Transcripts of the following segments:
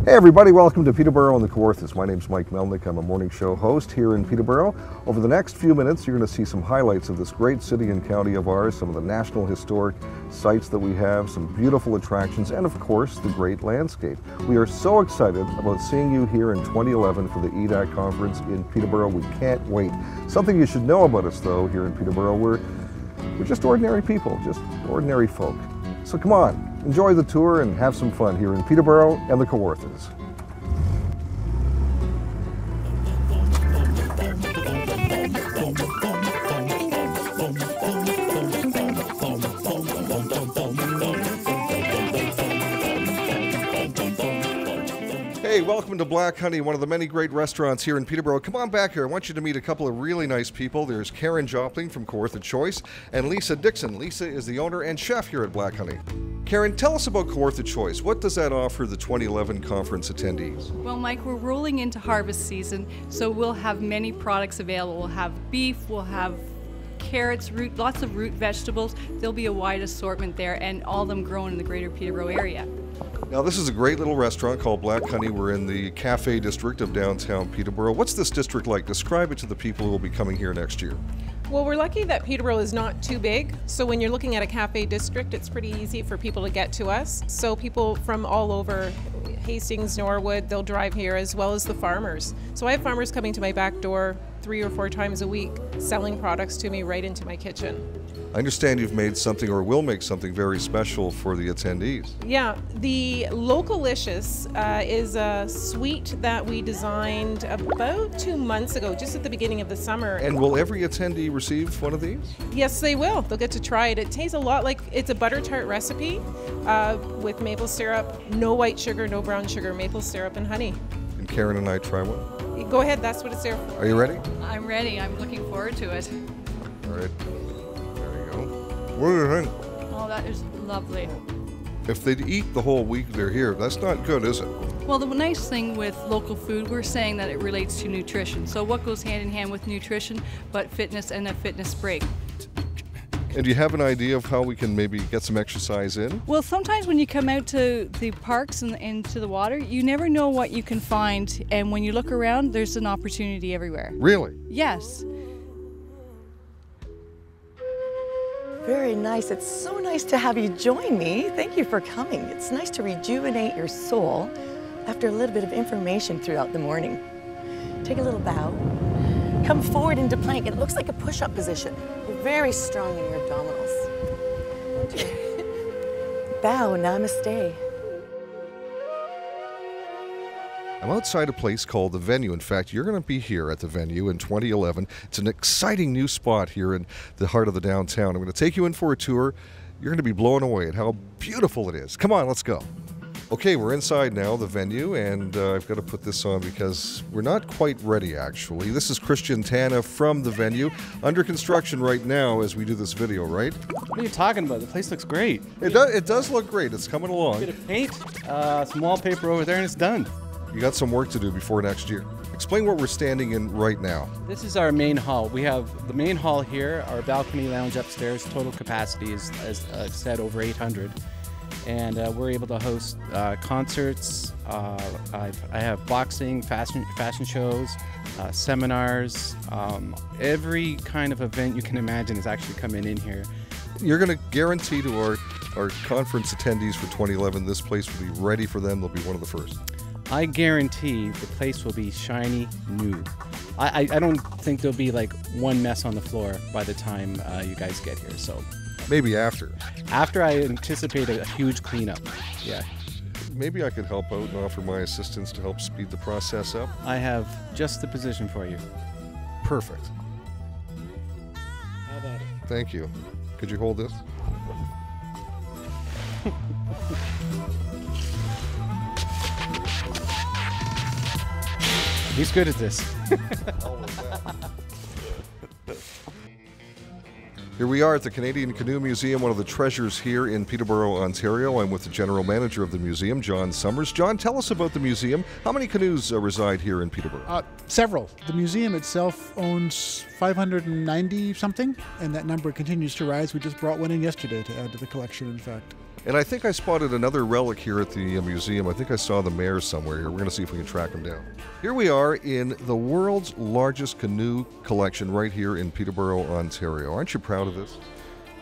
Hey everybody, welcome to Peterborough and the Kawarthas. My name's Mike Melnick. I'm a morning show host here in Peterborough. Over the next few minutes, you're going to see some highlights of this great city and county of ours, some of the national historic sites that we have, some beautiful attractions, and of course, the great landscape. We are so excited about seeing you here in 2011 for the EDAC conference in Peterborough. We can't wait. Something you should know about us, though, here in Peterborough, we're just ordinary people, just ordinary folk. So come on, enjoy the tour and have some fun here in Peterborough and the Kawarthas. Hey, welcome to Black Honey, one of the many great restaurants here in Peterborough. Come on back here. I want you to meet a couple of really nice people. There's Karen Jopling from Kawartha Choice and Lisa Dixon. Lisa is the owner and chef here at Black Honey. Karen, tell us about Kawartha Choice. What does that offer the 2011 conference attendees? Well, Mike, we're rolling into harvest season, so we'll have many products available. We'll have beef, we'll have carrots, lots of root vegetables. There'll be a wide assortment there, and all of them grown in the greater Peterborough area. Now, this is a great little restaurant called Black Honey. We're in the cafe district of downtown Peterborough. What's this district like? Describe it to the people who will be coming here next year. Well, we're lucky that Peterborough is not too big, so when you're looking at a cafe district, it's pretty easy for people to get to us. So people from all over, Hastings, Norwood, they'll drive here, as well as the farmers. So I have farmers coming to my back door 3 or 4 times a week, selling products to me right into my kitchen. I understand you've made something, or will make something, very special for the attendees. Yeah, the Localicious is a sweet that we designed about 2 months ago, just at the beginning of the summer. And will every attendee receive one of these? Yes, they will. They'll get to try it. It tastes a lot like, it's a butter tart recipe with maple syrup, no white sugar, no brown sugar, maple syrup and honey. And Karen and I try one? Go ahead, that's what it's there for. Are you ready? I'm ready. I'm looking forward to it. All right. What do you think? Oh, that is lovely. If they'd eat the whole week they're here, that's not good, is it? Well, the nice thing with local food, we're saying that it relates to nutrition. So what goes hand in hand with nutrition but fitness and a fitness break? And do you have an idea of how we can maybe get some exercise in? Well, sometimes when you come out to the parks and into the water, you never know what you can find. And when you look around, there's an opportunity everywhere. Really? Yes. Very nice. It's so nice to have you join me. Thank you for coming. It's nice to rejuvenate your soul after a little bit of information throughout the morning. Take a little bow. Come forward into plank. It looks like a push-up position. You're very strong in your abdominals. Bow, namaste. I'm outside a place called The Venue. In fact, you're going to be here at The Venue in 2011. It's an exciting new spot here in the heart of the downtown. I'm going to take you in for a tour. You're going to be blown away at how beautiful it is. Come on, let's go. Okay, we're inside now, The Venue, and I've got to put this on because we're not quite ready, actually. This is Christian Tana from The Venue, under construction right now as we do this video, right? What are you talking about? The place looks great. It does look great. It's coming along. A bit of paint, some wallpaper over there, and it's done. You got some work to do before next year. Explain what we're standing in right now. This is our main hall. We have the main hall here, our balcony lounge upstairs. Total capacity is, as said, over 800. And we're able to host concerts. I have boxing, fashion shows, seminars. Every kind of event you can imagine is actually coming in here. You're going to guarantee to our conference attendees for 2011 this place will be ready for them. They'll be one of the first. I guarantee the place will be shiny new. I don't think there'll be like one mess on the floor by the time you guys get here. So maybe after. After, I anticipate a huge cleanup. Yeah. Maybe I could help out and offer my assistance to help speed the process up. I have just the position for you. Perfect. How about it? Thank you. Could you hold this? He's good at this. Here we are at the Canadian Canoe Museum, one of the treasures here in Peterborough, Ontario. I'm with the general manager of the museum, John Summers. John, tell us about the museum. How many canoes reside here in Peterborough? Several. The museum itself owns 590 something, and that number continues to rise. We just brought one in yesterday to add to the collection, in fact. And I think I spotted another relic here at the museum. I think I saw the mayor somewhere here. We're going to see if we can track him down. Here we are in the world's largest canoe collection right here in Peterborough, Ontario. Aren't you proud of this?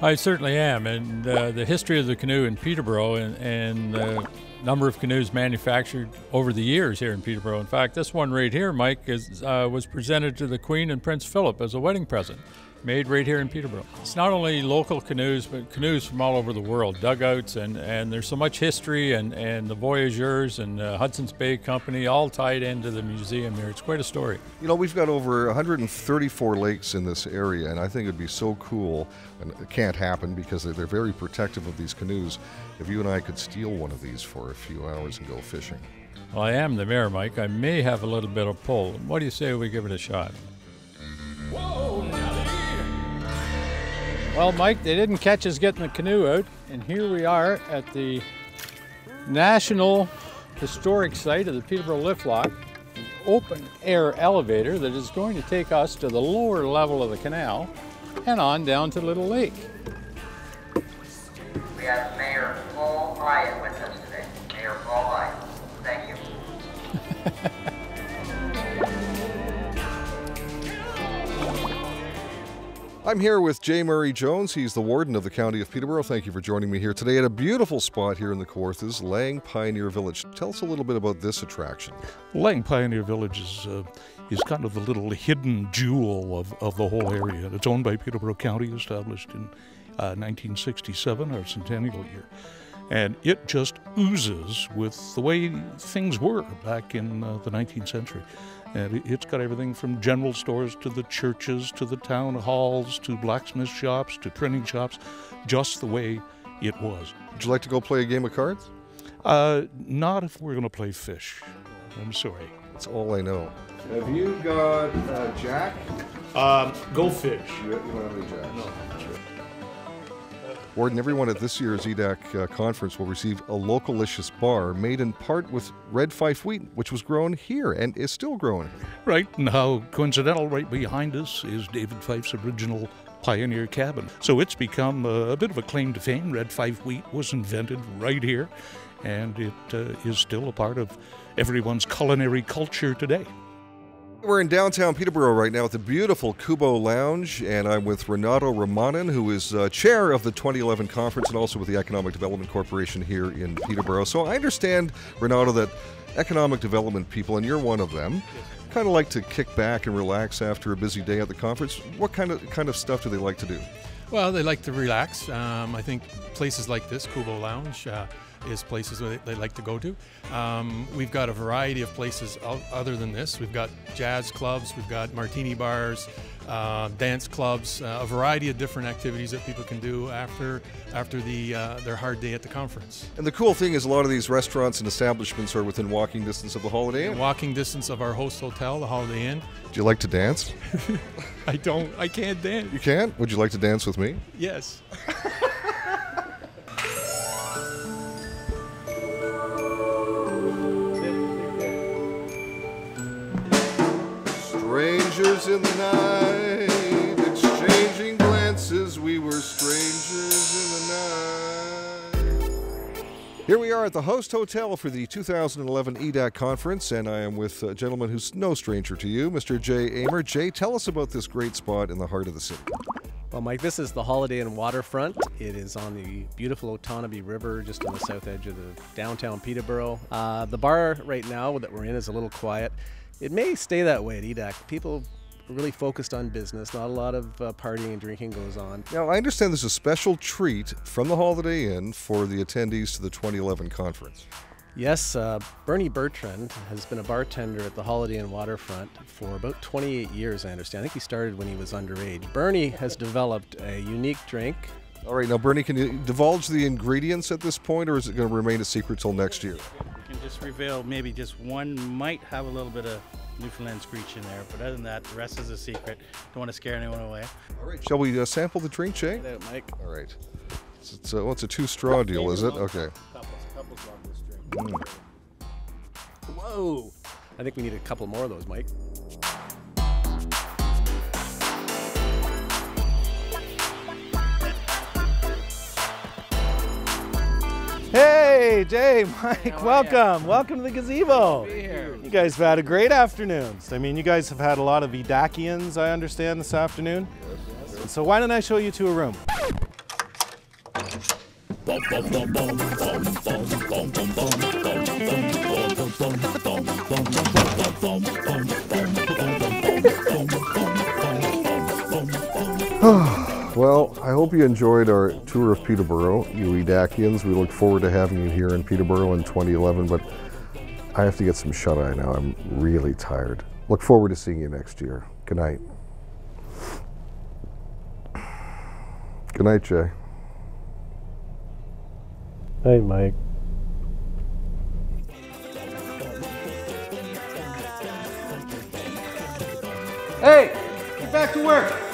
I certainly am, and the history of the canoe in Peterborough and the number of canoes manufactured over the years here in Peterborough. In fact, this one right here, Mike, was presented to the Queen and Prince Philip as a wedding present, made right here in Peterborough. It's not only local canoes, but canoes from all over the world, dugouts, and there's so much history, and the Voyageurs and Hudson's Bay Company all tied into the museum here. It's quite a story. You know, we've got over 134 lakes in this area, and I think it'd be so cool, and it can't happen because they're very protective of these canoes, if you and I could steal one of these for a few hours and go fishing. Well, I am the mayor, Mike. I may have a little bit of pull. What do you say we give it a shot? Well, Mike, they didn't catch us getting the canoe out, and here we are at the National Historic Site of the Peterborough Lift Lock, an open-air elevator that is going to take us to the lower level of the canal and on down to Little Lake. We have Mayor Paul Hyatt with us today. Mayor Paul Hyatt. Thank you. I'm here with J. Murray Jones. He's the warden of the County of Peterborough. Thank you for joining me here today at a beautiful spot here in the Kawarthas, Lang Pioneer Village. Tell us a little bit about this attraction. Lang Pioneer Village is kind of the little hidden jewel of the whole area. It's owned by Peterborough County, established in 1967, our centennial year. And it just oozes with the way things were back in the 19th century. And it's got everything from general stores to the churches, to the town halls, to blacksmith shops, to printing shops, just the way it was. Would you like to go play a game of cards? Not if we're going to play fish. I'm sorry. That's all I know. Have you got Jack? Go fish. You don't have any Jacks? No. Warden, everyone at this year's EDAC conference will receive a localicious bar made in part with red fife wheat, which was grown here and is still growing. Right, and how coincidental, right behind us is David Fife's original Pioneer cabin. So it's become a bit of a claim to fame. Red fife wheat was invented right here, and it is still a part of everyone's culinary culture today. We're in downtown Peterborough right now at the beautiful Kubo Lounge, and I'm with Renato Ramanan, who is chair of the 2011 conference and also with the Economic Development Corporation here in Peterborough. So I understand, Renato, that economic development people, and you're one of them, kind of like to kick back and relax after a busy day at the conference. What kind of stuff do they like to do? Well, they like to relax. I think places like this, Kubo Lounge, is places where they like to go to. We've got a variety of places other than this. We've got jazz clubs, we've got martini bars, dance clubs, a variety of different activities that people can do after their hard day at the conference. And the cool thing is a lot of these restaurants and establishments are within walking distance of the Holiday Inn. Walking distance of our host hotel, the Holiday Inn. Do you like to dance? I can't dance. You can't? Would you like to dance with me? Yes. Strangers in the night, exchanging glances, we were strangers in the night. Here we are at the Host Hotel for the 2011 EDAC conference, and I am with a gentleman who's no stranger to you, Mr. Jay Amer. Jay, tell us about this great spot in the heart of the city. Well, Mike, this is the Holiday Inn waterfront. It is on the beautiful Otonabee River, just on the south edge of the downtown Peterborough. The bar right now that we're in is a little quiet. It may stay that way at EDAC. People are really focused on business. Not a lot of partying and drinking goes on. Now, I understand there's a special treat from the Holiday Inn for the attendees to the 2011 conference. Yes, Bernie Bertrand has been a bartender at the Holiday Inn waterfront for about 28 years, I understand. I think he started when he was underage. Bernie has developed a unique drink. All right, now, Bernie, can you divulge the ingredients at this point, or is it going to remain a secret till next year? We can just reveal maybe just one might have a little bit of Newfoundland screech in there, but other than that, the rest is a secret. Don't want to scare anyone away. All right, shall we sample the drink, Jay? Get out, Mike. All right. It's a 2-straw deal, is it? Okay. Couples love this drink. Whoa! I think we need a couple more of those, Mike. Hey, Jay, Mike, welcome. Welcome to the gazebo. You guys have had a great afternoon. I mean, you guys have had a lot of EDACians, I understand, this afternoon. Yes. So why don't I show you to a room? Well, I hope you enjoyed our tour of Peterborough, you EDACians. We look forward to having you here in Peterborough in 2011, but I have to get some shut-eye now. I'm really tired. Look forward to seeing you next year. Good night. Good night, Jay. Hey, Mike. Hey, get back to work.